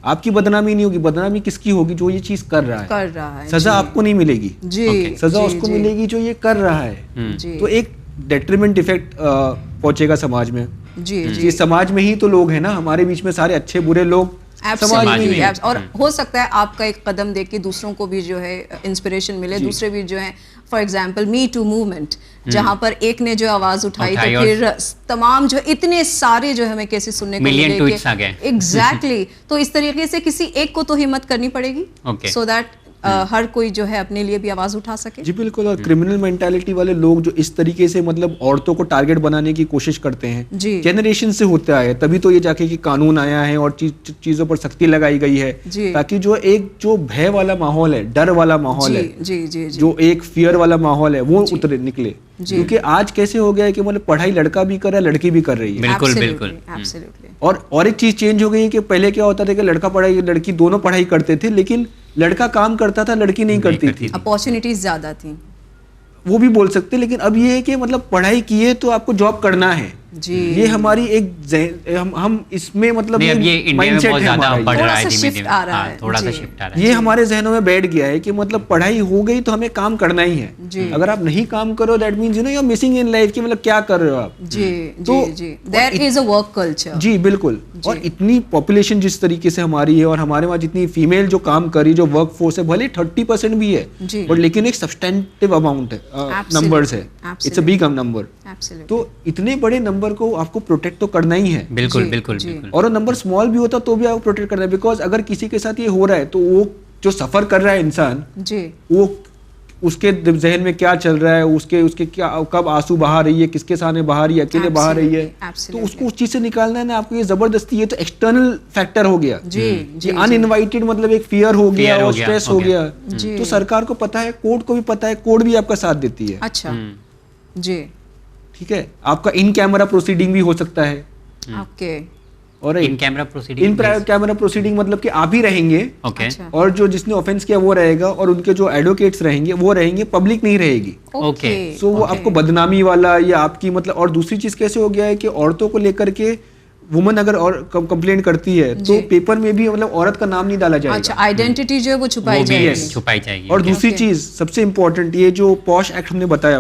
आपकी बदनामी नहीं होगी। बदनामी किसकी होगी? जो ये चीज कर रहा है। सजा आपको नहीं मिलेगी, जी, सजा उसको मिलेगी जो ये कर रहा है। जी, तो एक डेट्रीमेंट इफेक्ट पहुंचेगा समाज में। जी जी, ये समाज में ही तो लोग हैं ना, हमारे बीच में सारे अच्छे बुरे लोग समाज में ही हैं। और हो सकता है आपका एक कदम देख के दूसरों को भी जो है इंस्पिरेशन मिले, दूसरे भी जो है for example me too movement, जहां पर एक ने जो आवाज उठाई तो फिर तमाम जो इतने सारे जो हमें केसेस सुनने को मिले। एग्जैक्टली। तो इस तरीके से किसी एक को तो हिम्मत करनी पड़ेगी सो दैट हर कोई जो है अपने लिए भी आवाज उठा सके। जी बिल्कुल। और क्रिमिनल मेंटालिटी वाले लोग जो इस तरीके से मतलब औरतों को टारगेट बनाने की कोशिश करते हैं, जनरेशन से होता है, तभी तो ये जाके कि कानून आया है और चीजों पर सख्ती लगाई गई है, ताकि जो भय वाला माहौल है, डर वाला माहौल है, जो एक फियर वाला माहौल है, वो उतरे निकले। क्योंकि आज कैसे हो गया है कि मतलब पढ़ाई लड़का भी कर रहा है, लड़की भी कर रही है। बिल्कुल बिल्कुल। और एक चीज चेंज हो गई है कि पहले क्या होता था कि लड़का पढ़ाई लड़की दोनों पढ़ाई करते थे, लेकिन लड़का काम करता था, लड़की नहीं करती थी। अपॉर्चुनिटीज ज्यादा थी, वो भी बोल सकते। लेकिन अब ये है कि मतलब पढ़ाई की है तो आपको जॉब करना है। जी, ये हमारी एक हम इसमें मतलब ये माइंडसेट है हमारा, थोड़ा सा शिफ्ट आ रहा है, थोड़ा सा शिफ्ट आ रहा है। ये हमारे जहनों में बैठ गया है कि मतलब पढ़ाई हो गई तो हमें काम करना ही है। अगर आप नहीं काम करो that means you are missing in life कि मतलब क्या कर रहे हो आप। जी जी जी, there is a work culture. जी बिल्कुल। और इतनी पॉपुलेशन जिस तरीके से हमारी है और हमारे वहाँ जितनी फीमेल जो काम करी, जो वर्क फोर्स है, भले 30% भी है, बट लेकिन एक सब्सटेंटिव अमाउंट है, नंबर्स है, इट्स अ बिग नंबर। तो इतने बड़े नंबर को आपको प्रोटेक्ट तो करना ही है। बिल्कुल बिल्कुल बिल्कुल। और वो नंबर स्मॉल भी होता तो भी आपको प्रोटेक्ट करना है, बिकॉज अगर किसी के साथ ये हो रहा है तो वो जो सफर कर रहा है इंसान, वो उसके जहन में क्या चल रहा है, उसके क्या कब आंसू बहा रही है, किसके सामने बहा रही है, अकेले बहा रही है, तो उसको उस चीज से निकालना है ना आपको। ये जबरदस्ती, ये तो एक्सटर्नल फैक्टर हो गया, जी अनइनवाइटेड, मतलब एक फियर हो गया और स्ट्रेस हो गया। तो सरकार को पता है, कोर्ट को भी पता है, कोर्ट भी आपका साथ देती है। अच्छा जी, ठीक है। आपका इन कैमरा प्रोसीडिंग भी हो सकता है। ओके। और in camera proceeding, in camera proceeding मतलब कि आप ही रहेंगे, ओके, और जो जिसने ऑफेंस किया वो रहेगा, और उनके जो एडवोकेट्स रहेंगे वो रहेंगे, पब्लिक नहीं रहेगी। ओके। सो वो आपको बदनामी वाला या आपकी मतलब। और दूसरी चीज कैसे हो गया है कि औरतों को लेकर के वुमन अगर और कंप्लेंट करती है तो पेपर में भी मतलब औरत का नाम नहीं डाला जाएगा। अच्छा, आइडेंटिटी जो है वो छुपाई जाएगी। और दूसरी चीज सबसे इम्पोर्टेंट, ये जो पॉश एक्ट हमने बताया,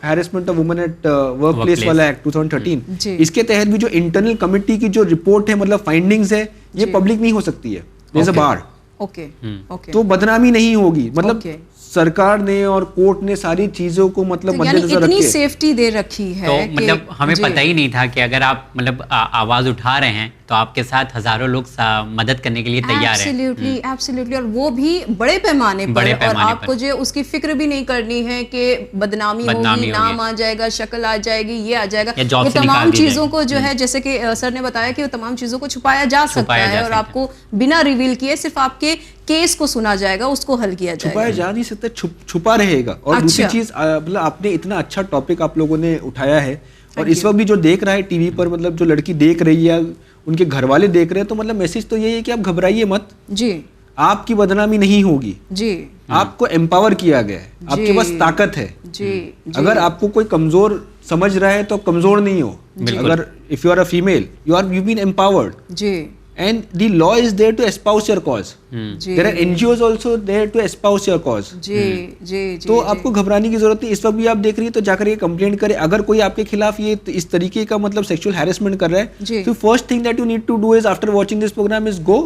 harassment of women at work place वाला एक्ट 2013, इसके तहत भी जो इंटरनल कमिटी की जो रिपोर्ट है, मतलब फाइंडिंग्स है, ये पब्लिक नहीं हो सकती है, there is a bar. Okay okay. तो बदनामी नहीं होगी। मतलब सरकार ने और कोर्ट ने सारी चीजों को मतलब मद्देनजर रख के इतनी सेफ्टी दे रखी है। तो मतलब हमें पता ही नहीं था कि अगर आप मतलब आवाज उठा रहे हैं तो आपके साथ हजारों लोग मदद करने के लिए तैयार हैं। Absolutely absolutely. और वो भी बड़े पैमाने पर, और आपको जो उसकी फिक्र भी नहीं करनी है कि बदनामी होगी, नाम आ जाएगा, शक्ल आ जाएगी, ये आ जाएगा। ये तमाम चीजों को जो है, जैसे कि सर ने बताया कि तमाम चीजों को छुपाया जा सकता है, और आपको बिना रिवील किए सिर्फ आपके केस को सुना जाएगा, उसको हल किया जाएगा। छुपाया जा नहीं सकता, छुपा रहेगा। और दूसरी चीज, मतलब आपने इतना अच्छा टॉपिक आप लोगों ने उठाया है, और इस वक्त भी जो देख रहा है टीवी पर, मतलब जो लड़की देख रही है, उनके घर वाले देख रहे हैं, तो मतलब मैसेज तो यही है कि आप घबराइए मत जी, आपकी बदनामी नहीं होगी जी, आपको एम्पावर किया गया है, आपके पास ताकत है जी। अगर आपको कोई कमजोर समझ रहा है तो कमजोर नहीं हो। अगर if you are a female, you been empowered जी, and the law is there to espouse your cause. जी There are NGOs also there to espouse your cause. जी जी जी तो आपको घबराने की जरूरत नहीं. इस वक्त भी आप देख रही है तो जाकर ये कंप्लेंट करें. अगर कोई आपके खिलाफ ये इस तरीके का मतलब सेक्सुअल हैरेसमेंट कर रहा जी. है, तो first thing that you need to do is after watching this programme is go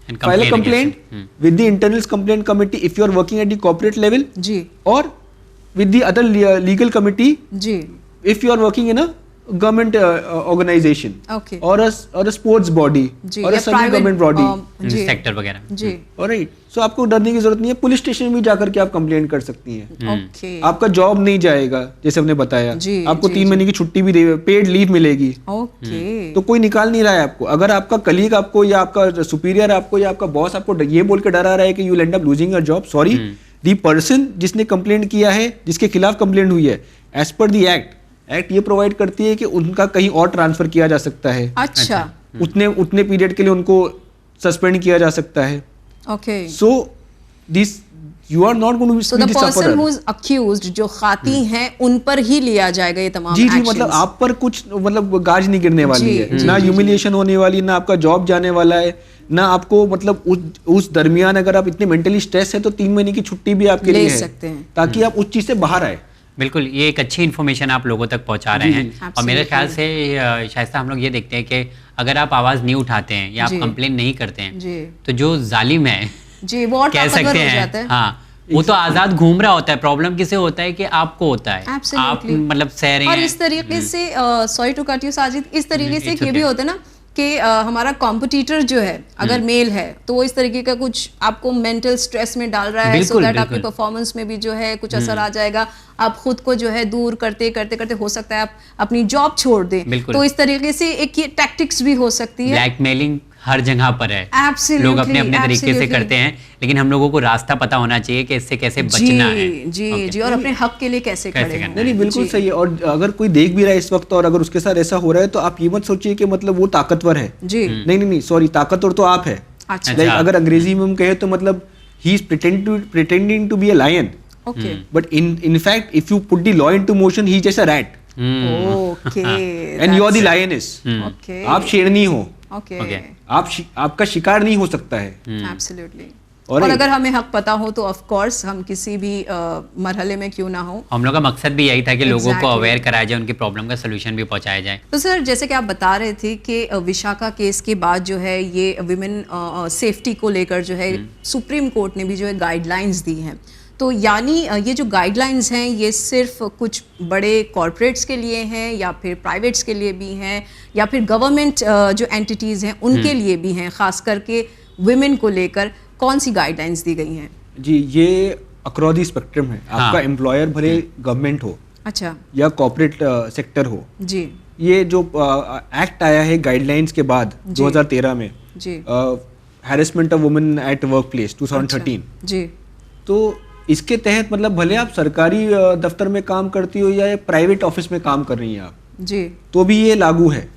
And file a complain complaint against. with the internal complaint committee if you are working at the corporate level, जी or with the other legal committee जी if you are working in a government organization Okay. or a sports body जी or a या semi government body. जी सेक्टर वगैरह. जी Alright, so आपको डरने की जरूरत नहीं है. पुलिस स्टेशन भी जाकर के आप कंप्लेंट कर सकती हैं. ओके आपका जॉब नहीं जाएगा जैसे हमने बताया. जी, आपको जी, 3 महीने की छुट्टी भी पेड लीव मिलेगी. ओके तो कोई निकाल नहीं रहा है आपको. अगर आपका कलीग आपको या आपका सुपीरियर आपको या आपका बॉस आपको ये बोल के डरा रहा है कि you will and up losing your job, sorry, the person जिसने कंप्लेंट किया है, जिसके खिलाफ कंप्लेंट हुई है, एज पर दी एक्ट ये प्रोवाइड करती है कि उनका कहीं और ट्रांसफर किया जा सकता है. अच्छा उतने पीरियड के लिए उनको सस्पेंड किया जा सकता है. Okay so this you are not going to so the person who is accused, जो खाती हैं, उन पर ही लिया जाएगा ये तमाम जी जी. actions. मतलब आप पर कुछ मतलब गाज नहीं गिरने वाली जी, है. जी, ना जी, ह्यूमिलिएशन होने वाली, ना आपका जॉब जाने वाला है, ना आपको मतलब उस दरमियान अगर आप इतने मेंटली स्ट्रेस है तो 3 महीने की छुट्टी भी आपके ले लिए है सकते हैं. ताकि आप उस चीज से बाहर आए. बिल्कुल, ये एक अच्छी इन्फॉर्मेशन आप लोगों तक पहुंचा रहे हैं. और मेरे Absolutely. ख्याल से शायस्ता हम लोग ये देखते हैं कि अगर आप आवाज़ नहीं उठाते हैं या आप जी. कंप्लेन नहीं करते हैं जी तो जो जालिम है जी वो और कह ताकतवर सकते हो हैं, जाता है. हाँ, वो तो आज़ाद घूम रहा होता है. प्रॉब्लम किसे होता है कि आपको होता है. आप Absolutely. मतलब सह रहे हैं. और इस तरीके से sorry to cut you Sajid, इस तरीके से it's ये भी okay. होता है ना कि हमारा कॉम्पिटिटर जो है अगर मेल है तो वो इस तरीके का कुछ आपको मेंटल स्ट्रेस में डाल रहा है, सो बिल्कुल, दैट आपकी बिल्कुल. परफॉर्मेंस में भी जो है कुछ असर आ जाएगा. आप खुद को जो है दूर करते करते करते हो सकता है आप अपनी जॉब छोड़ दें. बिल्कुल. तो इस तरीके से एक ये टैक्टिक्स भी हो सकती है. ब्लैकमेलिंग हर जगह पर है. Absolutely, लोग अपने अपने तरीके से absolutely. करते हैं, लेकिन हम लोगों को रास्ता पता होना चाहिए कि इससे कैसे बचना है. जी Okay. जी और अपने हक के लिए कैसे कैसे खड़े करना हों. नहीं नहीं बिल्कुल जी. सही है. और अगर कोई देख भी रहा है इस वक्त और अगर उसके साथ ऐसा हो रहा है तो आप ये मत सोचिए कि मतलब वो ताकतवर है. जी नहीं नहीं नहीं, सॉरी, ताकतवर तो आप है. अच्छा लाइक अगर अंग्रेजी में हम कहें तो मतलब he is pretending to be a lion, okay but in fact if you put the law into motion he is just a rat okay and you are the lioness. Okay आप शेरनी हो. Okay Okay. आपका शिकार नहीं हो सकता है. एब्सोल्युटली. और और एक- अगर हमें हक पता हो तो ऑफ कोर्स हम किसी भी मरहले में क्यों ना हो. हम लोग का मकसद भी यही था कि लोगों को Exactly. अवेयर कराया जाए, उनकी प्रॉब्लम का सोल्यूशन भी पहुंचाया जाए. तो सर जैसे कि आप बता रहे थे कि विशाखा केस के बाद जो है ये विमेन सेफ्टी को लेकर जो है सुप्रीम कोर्ट ने भी जो है गाइडलाइंस दी हैं. तो यानी ये जो गाइडलाइंस हैं ये सिर्फ कुछ बड़े कॉरपोरेट्स के लिए हैं या फिर प्राइवेट्स के लिए भी हैं या फिर गवर्नमेंट जो एंटिटीज़ हैं उनके लिए भी हैं, ख़ास करके विमेन को लेकर कौन सी गाइडलाइंस दी गई हैं? जी, ये अक्रॉस द स्पेक्ट्रम है. आपका हाँ. एम्प्लॉयर भले गवर्नमेंट हो अच्छा या कॉर्पोरेट सेक्टर हो. जी ये जो एक्ट आया है गाइडलाइंस के बाद जी. 2013 में, जी harassment of women at work place 2013. अच्छा, जी तो इसके तहत मतलब भले आप सरकारी दफ्तर में काम करती हो या प्राइवेट ऑफिस में काम कर रही हैं आप, जी तो भी ये लागू है.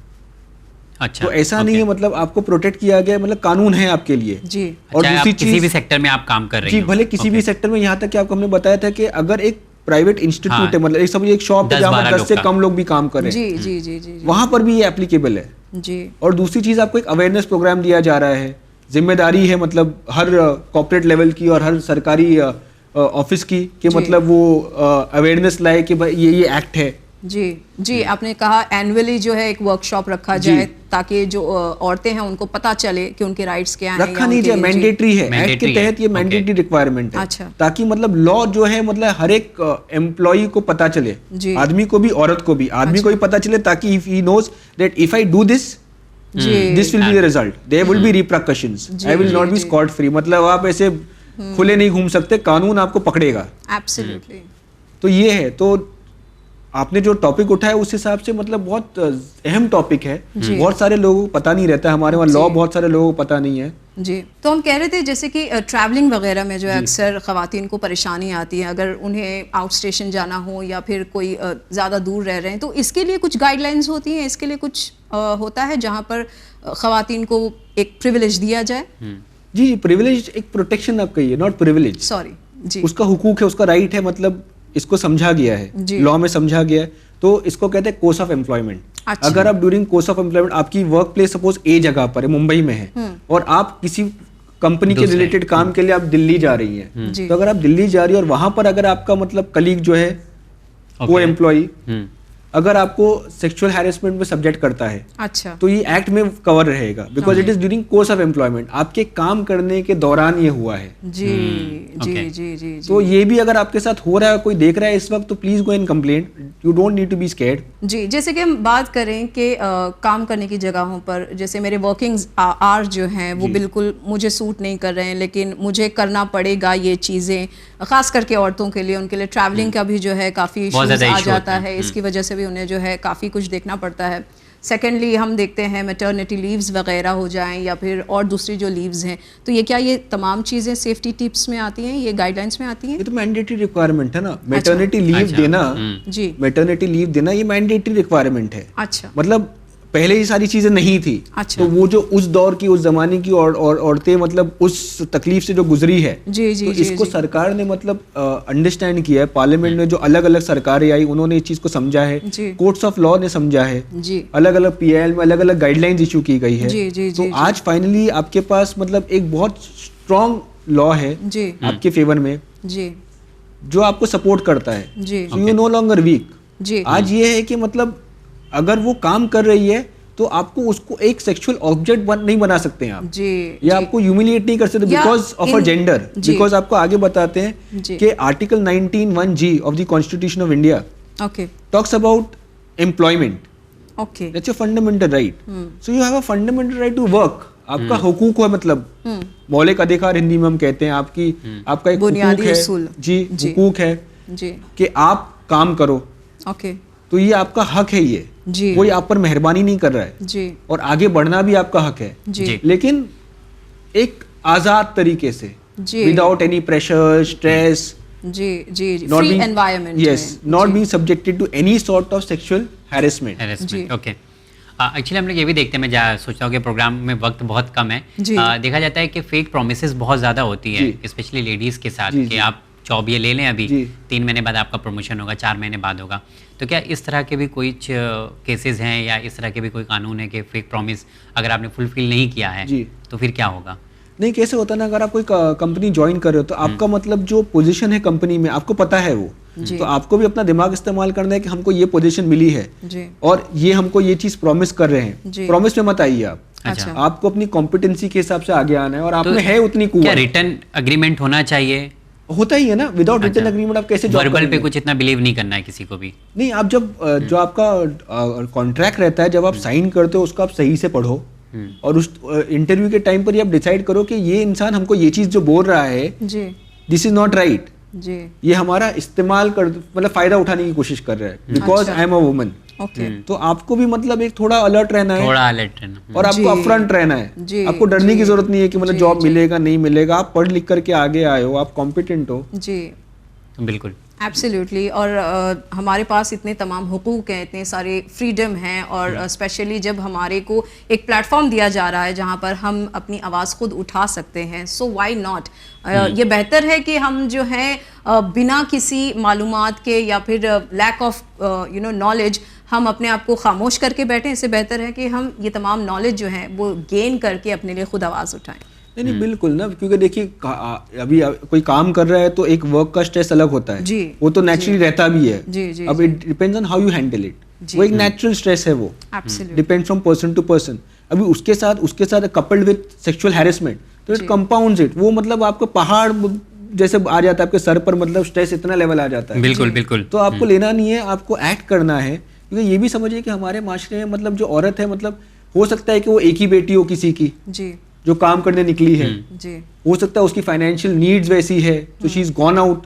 अच्छा, तो ऐसा नहीं है, मतलब आपको प्रोटेक्ट किया गया है, मतलब कानून है आपके लिए. जी और अच्छा, दूसरी आप किसी भी चीज, सेक्टर में आप काम कर रही जी हो. भले किसी भी सेक्टर में, यहाँ तक कि आपको हमने बताया था कि अगर एक प्राइवेट इंस्टीट्यूट हाँ. है, मतलब एक समझिए एक शॉप है 10-12 जहाँ पर 10 से लोग का. कम लोग भी काम कर रहे जी हैं, जी जी जी जी वहां पर भी ये एप्लीकेबल है. जी और दूसरी चीज आपको एक अवेयरनेस प्रोग्राम दिया जा रहा है. जिम्मेदारी है मतलब हर कॉर्पोरेट लेवल की और हर सरकारी ऑफिस की कि जी. मतलब वो अवेयरनेस लाए कि भाई ये एक्ट है. जी जी आपने कहा एनुअली जो है एक वर्कशॉप रखा जाए ताकि जो औरतें हैं उनको पता चले कि उनके राइट्स क्या हैं. रखा या नहीं उनके जाए, लिए- जी. मैंडेटरी है. एक्ट Mandatory के तहत है. ये Okay. मैंडेटरी रिक्वायरमेंट है. अच्छा. ताकि मतलब लॉ जो है मतलब हर एक एम्प्लॉय को पता चले, जी. आदमी को भी औरत को भी, आदमी को भी पता चले ताकि if he knows that if I do this जी this will be the result, there will be repercussions, I will not be जी. Scot free. मतलब आप ऐसे खुले नहीं घूम सकते, कानून आपको पकड़ेगा. एब्सोल्युटली. तो ये है. तो आपने जो टॉपिक उठाया उस हिसाब से मतलब बहुत अहम टॉपिक है. जी. बहुत सारे लोगों को पता नहीं रहता है, हमारे वहाँ लॉ जी. बहुत सारे लोगों को पता नहीं है. जी तो हम कह रहे थे जैसे कि ट्रैवलिंग वगैरह में जो है अक्सर ख़वातीन को परेशानी आती है अगर उन्हें आउट स्टेशन जाना हो या फिर कोई ज़्यादा दूर रह रहे हैं, तो इसके लिए कुछ गाइडलाइंस होती हैं, इसके लिए कुछ होता है जहाँ पर ख़वातीन को एक प्रिविलेज दिया जाए. जी जी, प्रिविलेज एक प्रोटेक्शन आप कहिए, नॉट प्रिविलेज. सॉरी जी उसका हुकूक है, उसका राइट है, मतलब इसको समझा गया है, जी. लॉ में समझा गया है. तो इसको कहते हैं कोर्स ऑफ एम्प्लॉयमेंट. अच्छा। अगर आप ड्यूरिंग कोर्स ऑफ एम्प्लॉयमेंट आपकी वर्क प्लेस सपोज ए जगह पर है, मुंबई में है, और आप किसी कंपनी के रिलेटेड काम के लिए आप दिल्ली जा रही हैं, जी। तो अगर आप दिल्ली जा रही है और वहां पर अगर आपका मतलब कलीग जो है वो एम्प्लॉय अगर आपको सेक्सुअल हैरेसमेंट में सब्जेक्ट करता है, अच्छा, तो ये एक्ट में कवर रहेगा, because it is during course of employment, आपके काम करने के दौरान ये हुआ है। जी जी जी जी जी। तो ये भी अगर आपके साथ हो रहा है, कोई देख रहा है इस वक्त, तो please go and complaint, you don't need to be scared. जी, जैसे कि हम बात करें कि काम करने की जगहों पर, जैसे मेरे वर्किंग आवर्स जो हैं वो बिल्कुल मुझे सूट नहीं कर रहे हैं, लेकिन मुझे करना पड़ेगा ये चीज़ें, ख़ास करके औरतों के लिए, उनके लिए ट्रैवलिंग का भी जो है काफ़ी इश्यूज आ जाता है, इसकी वजह से भी उन्हें जो है काफ़ी कुछ देखना पड़ता है। सेकेंडली हम देखते हैं मैटरनिटी लीव्स वगैरह हो जाएं या फिर और दूसरी जो लीव्स हैं, तो ये क्या ये तमाम चीज़ें सेफ्टी टिप्स में आती हैं, ये गाइडलाइंस में आती हैं? ये तो मैंडेटरी रिक्वायरमेंट है ना, मैटरनिटी लीव देना, जी, मैटरनिटी लीव देना ये मैंडेटरी रिक्वायरमेंट है। अच्छा, मतलब पहले ये सारी चीजें नहीं थी, अच्छा। तो वो जो उस दौर की, उस जमाने की औरतें मतलब उस तकलीफ से जो गुजरी है, जी जी तो जी, इसको जी, सरकार ने मतलब अंडरस्टैंड किया है। पार्लियामेंट में जो अलग अलग सरकारें आई उन्होंने इस चीज को समझा है, जी। कोर्ट्स ऑफ लॉ ने समझा है, जी अलग अलग पीएल में अलग अलग गाइडलाइंस इशू की गई है। जी जी तो जी, आज फाइनली आपके पास मतलब एक बहुत स्ट्रॉन्ग लॉ है जी आपके फेवर में, जी जो आपको सपोर्ट करता है, जी so you no longer weak. जी, आज ये है कि मतलब अगर वो काम कर रही है तो आपको उसको एक सेक्सुअल ऑब्जेक्ट नहीं बना सकते हैं आप, जी, या आपको ह्यूमिलिएट नहीं कर सकते because of a gender. Because आपको आगे बताते हैं जी। कि article 19(1)(g of the constitution of India okay talks about employment, okay, that's your fundamental right, so you have a fundamental right to work. आपका हुकूक है, मतलब मौलिक अधिकार हिंदी में हम कहते हैं, आपका एक बुनियादी हुकूक है, उसूल। जी हुकूक है जी, कि आप काम करो, ओके, तो ये आपका हक है, ये जी, कोई आप पर मेहरबानी नहीं कर रहा है, जी और आगे बढ़ना भी आपका हक है, जी लेकिन एक आजाद तरीके से, जी, विदाउट एनी प्रेशर, स्ट्रेस, जी जी, free environment, yes, not being subjected to any sort of sexual harassment. Harassment, okay. Actually हम लोग ये भी देखते हैं, मैं सोचता हूँ कि प्रोग्राम में वक्त बहुत कम है, जी। देखा जाता है कि फेक प्रोमिसेस बहुत ज़्यादा होती है, जी। स्पेशली लेडीज़ के साथ, जी, कि जी। आप जॉब ये ले लें अभी, जी। 3 महीने बाद आपका प्रमोशन होगा, 4 महीने बाद होगा। तो क्या इस तरह के भी कोई केसेस हैं या इस तरह के भी कोई कानून है कि फेक प्रॉमिस अगर आपने फुलफिल नहीं किया है जी। तो फिर क्या होगा? नहीं, कैसे होता है ना, अगर आप कोई कंपनी ज्वाइन कर रहे हो तो आपका मतलब जो पोजीशन है कंपनी में आपको पता है वो, जी। तो आपको भी अपना दिमाग इस्तेमाल करना है कि हमको ये पोजीशन मिली है जी, और ये हमको ये चीज प्रॉमिस कर रहे हैं, जी। प्रॉमिस में मत आइए आप, अच्छा, आपको अपनी कॉम्पिटेंसी के हिसाब से आगे आना है, और आप तो में है उतनी क्या कुव्वत, रिटर्न एग्रीमेंट होना चाहिए? होता ही है ना, विदाउट रिटन एग्रीमेंट आप कैसे जॉब वर्बल पे करेंगे? कुछ इतना बिलीव नहीं करना है किसी को भी। नहीं, आप जब जो आपका कॉन्ट्रैक्ट रहता है, जब आप साइन करते हो उसको आप सही से पढ़ो, और उस इंटरव्यू के टाइम पर ही आप डिसाइड करो कि ये इंसान हमको ये चीज जो बोल रहा है, जी दिस इज नॉट राइट, जी, ये हमारा इस्तेमाल कर मतलब फायदा उठाने की कोशिश कर रहा है, बिकॉज अच्छा। I am a woman. Okay, तो आपको भी मतलब एक थोड़ा अलर्ट रहना है, थोड़ा अलर्ट रहना। और आपको जी। अपफ्रंट रहना है, जी, आपको डरने जी, की जरूरत नहीं है कि मतलब जी, जॉब जी। मिलेगा नहीं मिलेगा, आप पढ़ लिख करके आगे आए हो, आप कॉम्पिटेंट हो। जी, बिल्कुल एब्सोल्युटली। और हमारे पास इतने तमाम हुकूक हैं, इतने सारे फ्रीडम हैं, और स्पेशली जब हमारे को एक प्लेटफॉर्म दिया जा रहा है जहाँ पर हम अपनी आवाज़ खुद उठा सकते हैं, सो व्हाई नॉट। ये बेहतर है कि हम जो है बिना किसी मालूमात के या फिर लैक ऑफ नॉलेज हम अपने आप को खामोश करके बैठें। इससे बेहतर है कि हम ये तमाम नॉलेज जो है वो गेन करके अपने लिए खुद आवाज़ उठाएं। नहीं बिल्कुल ना, क्योंकि देखिए अभी कोई काम कर रहा है तो एक वर्क का स्ट्रेस अलग होता है, जी, वो तो नेचुरली रहता भी है। जी जी, अब it depends on how you handle it, जी। वो एक नेचुरल स्ट्रेस है, वो absolutely, depends from person to person. अभी उसके साथ कपल्ड विद सेक्सुअल हैरेसमेंट, तो इट जी। कंपाउंड्स इट, वो मतलब आपको पहाड़ जैसे आ जाता है आपके सर पर, मतलब स्ट्रेस इतना लेवल आ जाता है। बिल्कुल बिल्कुल। तो आपको लेना नहीं है, आपको एक्ट करना है, क्योंकि ये भी समझिए कि हमारे माशरे में मतलब जो औरत है, मतलब हो सकता है कि वो एक ही बेटी हो किसी की जी जो काम करने निकली है, जी, हो सकता है उसकी फाइनेंशियल नीड्स वैसी है, तो शी इज गॉन आउट,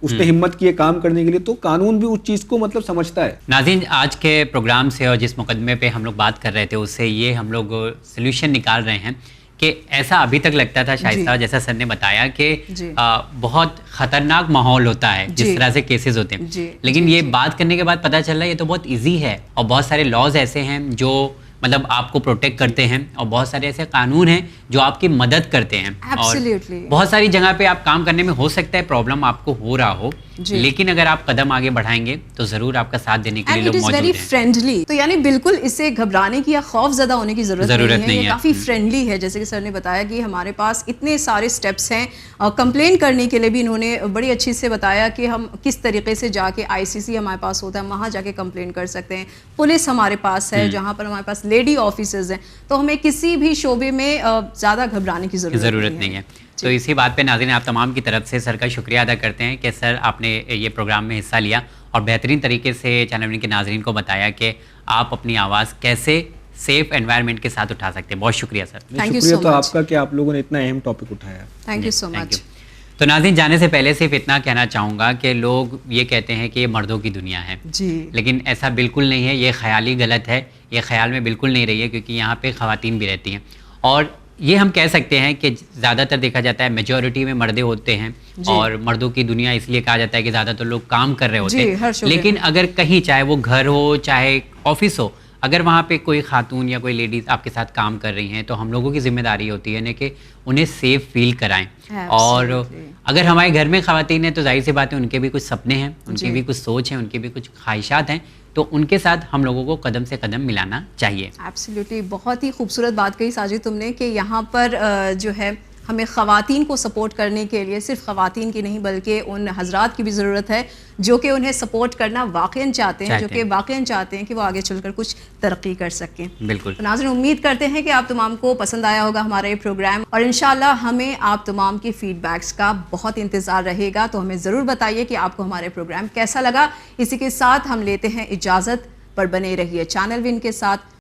उसने हिम्मत की है काम करने के लिए, तो कानून भी उस चीज को मतलब समझता है। नाज़रीन, आज के प्रोग्राम से और जिस मुकदमे पे हम लोग बात कर रहे थे उससे ये हम लोग सोल्यूशन निकाल रहे हैं कि ऐसा अभी तक लगता था शाइस्ता, जैसा सर ने बताया कि बहुत खतरनाक माहौल होता है जिस तरह से केसेस होते हैं, लेकिन ये बात करने के बाद पता चल रहा है ये तो बहुत ईजी है, और बहुत सारे लॉज ऐसे हैं जो मतलब आपको प्रोटेक्ट करते हैं, और बहुत सारे ऐसे कानून हैं जो आपकी मदद करते हैं। और बहुत सारी जगह पे आप काम करने में हो सकता है प्रॉब्लम आपको हो रहा हो, लेकिन अगर आप कदम आगे बढ़ाएंगे तो जरूर आपका साथ देने के लिए लोग मौजूद हैं। फ्रेंडली, तो यानी बिल्कुल इससे घबराने की या खौफ ज़्यादा होने की ज़रूरत नहीं है। काफ़ी फ्रेंडली है, जैसे कि सर ने बताया कि हमारे पास इतने सारे स्टेप्स हैं। कंप्लेन करने के लिए भी इन्होंने बड़ी अच्छी से बताया कि हम किस तरीके से जाके ICC हमारे पास होता है, वहाँ जाके कंप्लेन कर सकते हैं। पुलिस हमारे पास है, जहाँ पर हमारे पास लेडी ऑफिसर्स हैं, तो हमें किसी भी शोबे में ज़्यादा घबराने की ज़रूरत नहीं है। तो इसी बात पे नाज़रीन आप तमाम की तरफ से सर का शुक्रिया अदा करते हैं कि सर आपने ये प्रोग्राम में हिस्सा लिया और बेहतरीन तरीके से चैनल विन के नाज़रीन को बताया कि आप अपनी आवाज़ कैसे सेफ एनवायरनमेंट के साथ उठा सकते हैं। बहुत शुक्रिया सर। शुक्रिया तो आपका कि आप लोगों ने इतना अहम टॉपिक उठाया। Thank you so much. तो नाज़रीन जाने से पहले सिर्फ इतना कहना चाहूँगा कि लोग ये कहते हैं कि ये मर्दों की दुनिया है जी, लेकिन ऐसा बिल्कुल नहीं है। ये ख्याली गलत है, ये ख्याल में बिल्कुल नहीं रही है, क्योंकि यहाँ पे ख़वातीन भी रहती हैं और ये हम कह सकते हैं कि ज़्यादातर देखा जाता है मेजॉरिटी में मर्दे होते हैं और मर्दों की दुनिया इसलिए कहा जाता है कि ज़्यादातर लोग काम कर रहे होते हैं। लेकिन अगर कहीं चाहे वो घर हो चाहे ऑफिस हो, अगर वहाँ पे कोई खातून या कोई लेडीज़ आपके साथ काम कर रही हैं तो हम लोगों की जिम्मेदारी होती है ना कि उन्हें सेफ फील कराएं। और अगर हमारे घर में ख़वातीन हैं तो जाहिर सी बात है उनके भी कुछ सपने हैं, उनकी भी कुछ सोच है, उनकी भी कुछ ख्वाहिशात हैं, तो उनके साथ हम लोगों को कदम से कदम मिलाना चाहिए। एब्सोल्युटली, बहुत ही खूबसूरत बात कही साजिद तुमने कि यहाँ पर जो है हमें ख़वातीन को सपोर्ट करने के लिए सिर्फ ख़वातीन की नहीं बल्कि उन हजरात की भी ज़रूरत है जो कि उन्हें सपोर्ट करना वाक़ई चाहते हैं, जो कि वाक़ई चाहते हैं कि वो आगे चलकर कुछ तरक्की कर सकें। बिल्कुल। तो नाज़रीन उम्मीद करते हैं कि आप तमाम को पसंद आया होगा हमारा ये प्रोग्राम और इंशाल्लाह हमें आप तमाम की फ़ीडबैक्स का बहुत इंतज़ार रहेगा। तो हमें ज़रूर बताइए कि आपको हमारे प्रोग्राम कैसा लगा। इसी के साथ हम लेते हैं इजाज़त, पर बने रहिए चैनल विन के साथ।